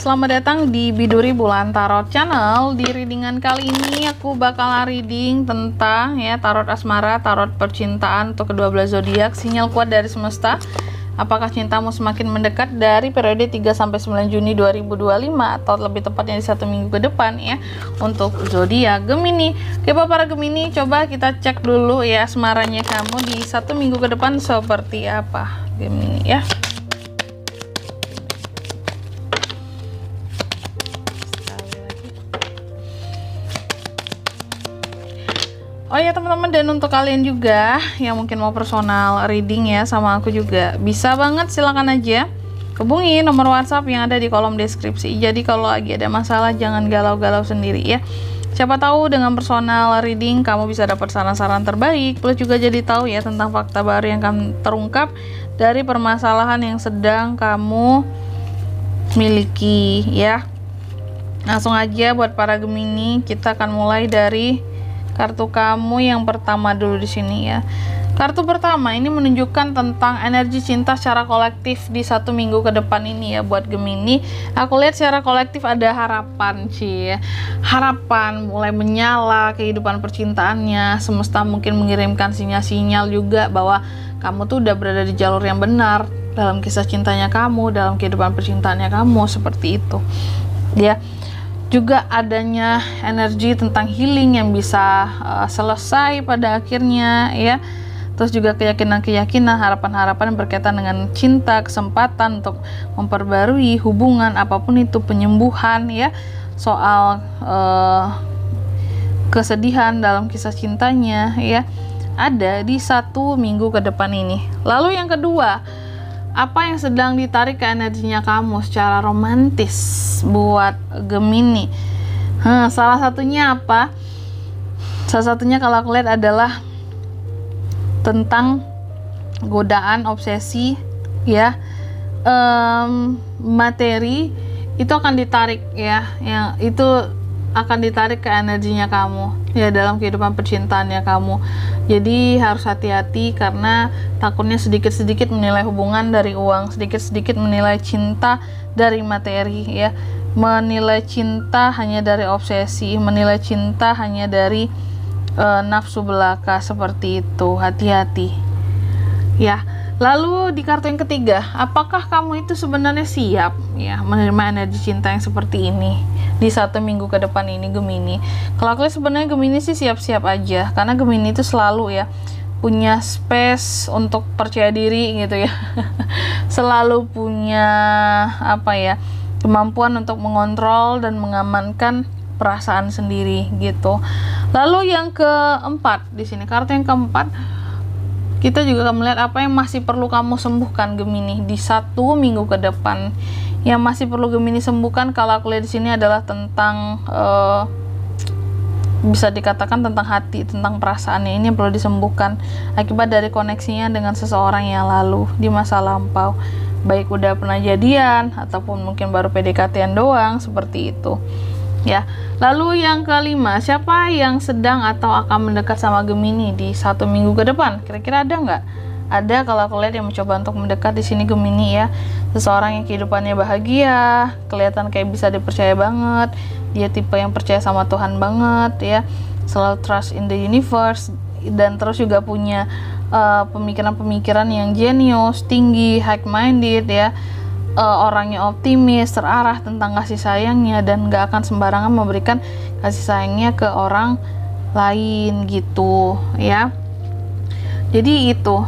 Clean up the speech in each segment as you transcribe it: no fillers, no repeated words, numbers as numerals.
selamat datang di Biduri Bulan Tarot Channel. Di readingan kali ini aku bakal reading tentang tarot asmara, tarot percintaan untuk kedua belas zodiak. Sinyal kuat dari semesta. Apakah cintamu semakin mendekat dari periode 3-9 Juni 2025 atau lebih tepatnya di 1 minggu ke depan untuk zodiak Gemini. Oke para Gemini, coba kita cek dulu asmaranya kamu di 1 minggu ke depan seperti apa Gemini ya. Oh ya teman-teman, dan untuk kalian juga yang mungkin mau personal reading sama aku juga bisa banget, silakan aja hubungi nomor WhatsApp yang ada di kolom deskripsi. Jadi kalau lagi ada masalah jangan galau-galau sendiri ya. Siapa tahu dengan personal reading kamu bisa dapat saran-saran terbaik, plus juga jadi tahu tentang fakta baru yang akan terungkap dari permasalahan yang sedang kamu miliki ya. Langsung aja buat para Gemini, kita akan mulai dari kartu kamu yang pertama dulu di sini ya. Kartu pertama ini menunjukkan tentang energi cinta secara kolektif di 1 minggu ke depan ini ya buat Gemini. Aku lihat secara kolektif ada harapan sih ya. Harapan mulai menyala kehidupan percintaannya. Semesta mungkin mengirimkan sinyal-sinyal juga bahwa kamu tuh udah berada di jalur yang benar dalam kisah cintanya kamu, dalam kehidupan percintaannya kamu, seperti itu. Ya. Juga adanya energi tentang healing yang bisa selesai pada akhirnya ya. Terus juga keyakinan-keyakinan, harapan-harapan berkaitan dengan cinta, kesempatan untuk memperbarui hubungan apapun itu, penyembuhan ya, soal kesedihan dalam kisah cintanya ya, ada di 1 minggu ke depan ini. Lalu yang kedua, apa yang sedang ditarik ke energinya kamu secara romantis buat Gemini? Salah satunya apa? Salah satunya kalau aku lihat adalah tentang godaan, obsesi ya, materi itu akan ditarik ya, yang itu akan ditarik ke energinya kamu ya dalam kehidupan percintaannya kamu. Jadi harus hati-hati karena takutnya sedikit-sedikit menilai hubungan dari uang, sedikit-sedikit menilai cinta dari materi ya, menilai cinta hanya dari obsesi, menilai cinta hanya dari nafsu belaka, seperti itu. Hati-hati ya. Lalu di kartu yang ketiga, apakah kamu itu sebenarnya siap ya menerima energi cinta yang seperti ini di 1 minggu ke depan ini Gemini? Kalau aku sebenarnya Gemini sih siap-siap aja, karena Gemini itu selalu ya punya space untuk percaya diri gitu ya. Selalu punya kemampuan untuk mengontrol dan mengamankan perasaan sendiri gitu. Lalu yang keempat di sini, kartu yang keempat, kita juga akan melihat apa yang masih perlu kamu sembuhkan Gemini di 1 minggu ke depan. Yang masih perlu Gemini sembuhkan kalau aku lihat di sini adalah tentang bisa dikatakan tentang hati, tentang perasaannya. Ini yang perlu disembuhkan akibat dari koneksinya dengan seseorang yang lalu di masa lampau. Baik udah pernah jadian ataupun mungkin baru PDKT-an doang, seperti itu. Ya, lalu yang kelima, siapa yang sedang atau akan mendekat sama Gemini di 1 minggu ke depan? Kira-kira ada nggak? Ada, kalau aku lihat yang mencoba untuk mendekat di sini Gemini ya. Seseorang yang kehidupannya bahagia, kelihatan kayak bisa dipercaya banget. Dia tipe yang percaya sama Tuhan banget ya. Selalu trust in the universe, dan terus juga punya pemikiran-pemikiran yang jenius, tinggi, high minded ya. Orangnya optimis, terarah tentang kasih sayangnya, dan gak akan sembarangan memberikan kasih sayangnya ke orang lain gitu ya. Jadi itu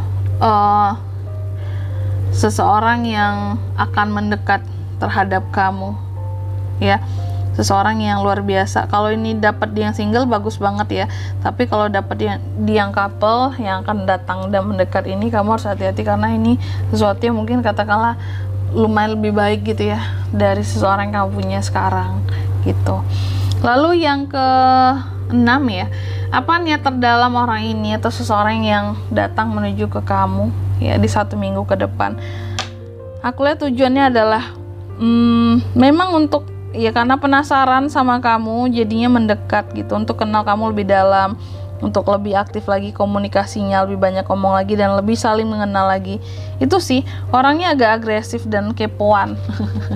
seseorang yang akan mendekat terhadap kamu ya, seseorang yang luar biasa. Kalau ini dapat di yang single bagus banget ya, tapi kalau dapat di yang couple yang akan datang dan mendekat ini, kamu harus hati-hati karena ini sesuatu yang mungkin katakanlah lumayan lebih baik gitu ya dari seseorang yang kamu punya sekarang gitu. Lalu yang ke-6 ya, apa niat terdalam orang ini atau seseorang yang datang menuju ke kamu ya di 1 minggu ke depan? Aku lihat tujuannya adalah memang untuk ya karena penasaran sama kamu, jadinya mendekat gitu, untuk kenal kamu lebih dalam, untuk lebih aktif lagi komunikasinya, lebih banyak ngomong lagi dan lebih saling mengenal lagi. Itu sih, orangnya agak agresif dan kepoan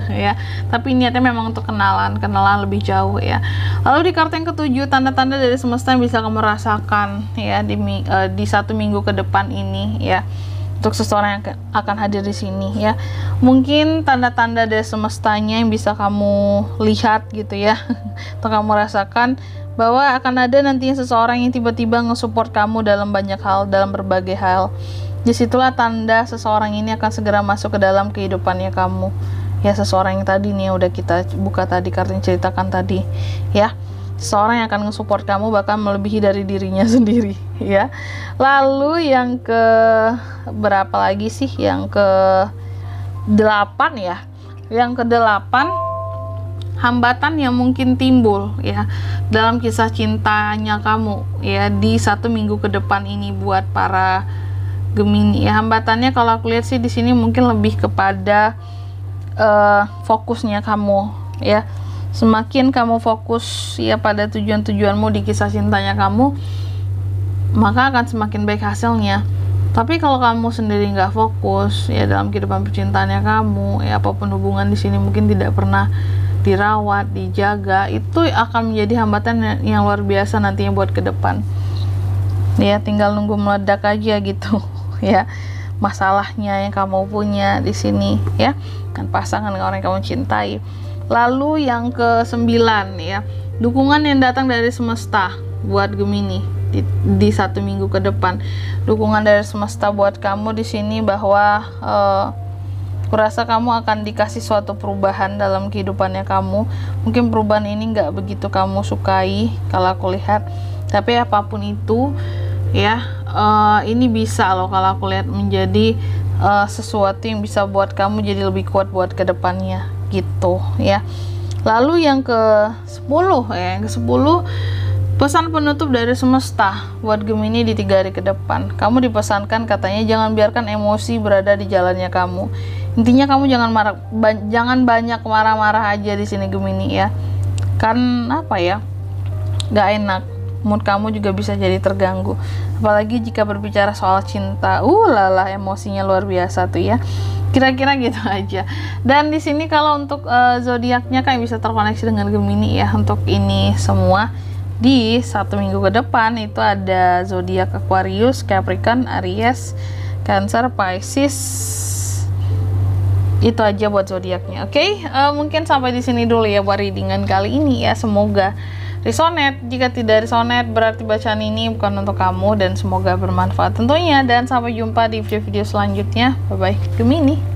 ya, tapi niatnya memang untuk kenalan lebih jauh ya. Lalu di kartu yang ketujuh, tanda-tanda dari semesta yang bisa kamu rasakan ya di 1 minggu ke depan ini ya, untuk seseorang yang akan hadir di sini ya. Mungkin tanda-tanda dari semestanya yang bisa kamu lihat gitu ya atau kamu rasakan, bahwa akan ada nantinya seseorang yang tiba-tiba nge-support kamu dalam banyak hal, dalam berbagai hal. Disitulah tanda seseorang ini akan segera masuk ke dalam kehidupannya kamu ya. Seseorang yang tadi nih udah kita buka tadi, kartu yang ceritakan tadi ya, seseorang yang akan nge-support kamu bahkan melebihi dari dirinya sendiri ya. Lalu yang ke berapa lagi sih, yang ke 8 ya. Yang ke 8, hambatan yang mungkin timbul ya dalam kisah cintanya kamu ya di 1 minggu ke depan ini buat para Gemini ya. Hambatannya kalau aku lihat sih di sini mungkin lebih kepada fokusnya kamu ya. Semakin kamu fokus ya pada tujuan-tujuanmu di kisah cintanya kamu, maka akan semakin baik hasilnya. Tapi kalau kamu sendiri nggak fokus ya dalam kehidupan percintaannya kamu ya, apapun hubungan di sini mungkin tidak pernah dirawat, dijaga, itu akan menjadi hambatan yang luar biasa nantinya buat ke depan ya. Tinggal nunggu meledak aja gitu ya masalahnya yang kamu punya di sini ya, kan pasangan dengan orang yang kamu cintai. Lalu yang ke 9 ya, dukungan yang datang dari semesta buat Gemini di 1 minggu ke depan. Dukungan dari semesta buat kamu di sini bahwa kurasa kamu akan dikasih suatu perubahan dalam kehidupannya kamu. Mungkin perubahan ini nggak begitu kamu sukai kalau aku lihat, tapi apapun itu ya, ini bisa loh kalau aku lihat menjadi sesuatu yang bisa buat kamu jadi lebih kuat buat kedepannya gitu ya. Lalu yang ke 10 ya, yang ke 10, pesan penutup dari semesta buat Gemini di 3 hari ke depan. Kamu dipesankan katanya jangan biarkan emosi berada di jalannya kamu. Intinya kamu jangan banyak marah-marah aja di sini Gemini ya. Kan apa ya? Gak enak. Mood kamu juga bisa jadi terganggu. Apalagi jika berbicara soal cinta. Lala, emosinya luar biasa tuh ya. Kira-kira gitu aja. Dan di sini kalau untuk zodiaknya kan bisa terkoneksi dengan Gemini ya. Untuk ini semua di 1 minggu ke depan itu ada zodiak Aquarius, Capricorn, Aries, Cancer, Pisces. Itu aja buat zodiaknya. Oke, mungkin sampai di sini dulu ya buat readingan kali ini ya. Semoga resonate. Jika tidak resonate berarti bacaan ini bukan untuk kamu, dan semoga bermanfaat tentunya. Dan sampai jumpa di video-video selanjutnya. Bye bye Gemini.